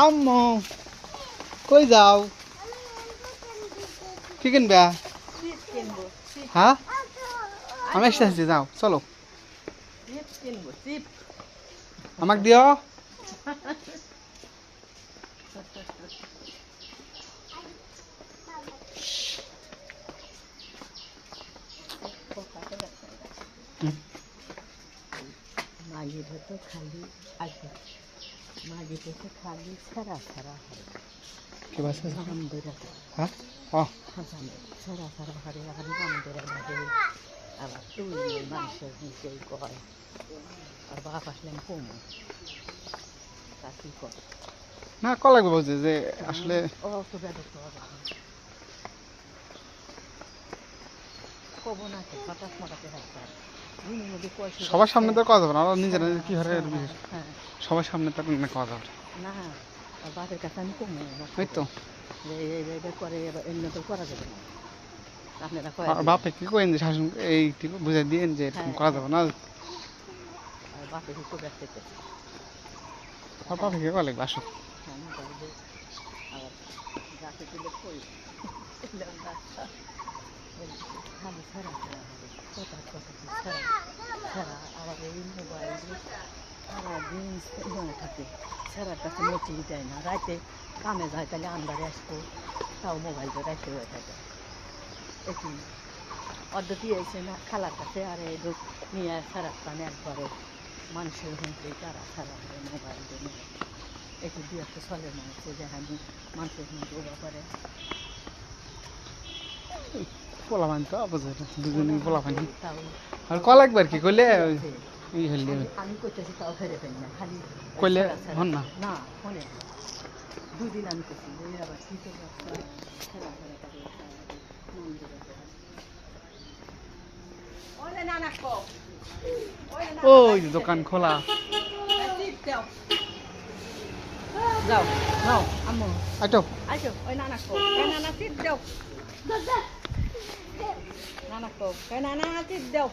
আম্মু কই যাও? কি কিনবা? হ্যাঁ আমি এসেছি, যাও চলো। আমাকে দিও। মাগিটা তো খালি আসবে, মাগিটা তো খালি ছাড়া ছাড়া হয়। কি বাসা? জাম ধরে হ্যাঁ ও ছাড়া ছাড়া হারে এখন জাম ধরে লাগে। আবার তুই মানুষের নিচেই কয়, আর বাপ আসলেন কমু তা কি কর না ক লাগবে বলছে যে আসলে ও তো বেড়ে তো কব না তো হঠাৎ মোটাতে রাখতাম সবার সামনে তো কথা যাবে না, ওরা নিজেরা কি হারে হ্যাঁ সবার সামনে তো না কথা যাবে না। আর বাপের কাছে আমি কমু ওই তো। যে করে এমনি তো করা যাবে না। আপনারা আর বাপে কি করেন যে শাসন এই বুঝাই দিয়েন যে এরকম করা যাবে না। আর বাপে কি ব্যস্ত আর বাপে কি করা লাগবে আসো। হ্যাঁ না তাহলে আবার গাছে তুলে কই খালি ছাড়া ছাড়া হবে, কথা কথা ছাড়া ছাড়া। আবার এই মোবাইল সারাদিন মনে থাকে, ছাড়ার কাছে মোটেই যায় না। রাতে কামে যায় তাহলে আন্দারে আসবো, তাও মোবাইলটা রাখতে হয়ে থাকে। একটু অদ্যতি এসে না খালার কাছে আর এই লোক নিয়ে সারাক্ষণ একবারে মানুষের হুমকি তারা ছাড়া হয় মোবাইল দিয়ে একটু দু একটা চলে না হচ্ছে যে আমি মানুষের হুমকি ওবা করে পোলা পানি তো বুঝে দুজনে পোলা পানি তাও আর ক লাগবে আর কি করলে ই হলে আমি করতেছি তাও ফেরে ফেলি না, খালি করলে হন না না ফোনে দুদিন আমি করছি আবার শীত খেলা ফেরা করে ওই দোকান খোলা। যাও নাও আম্মু আইটো আইসো ওই নানা কো ওই নানা চিপ দাও নানা কো ওই নানা চিপ দাও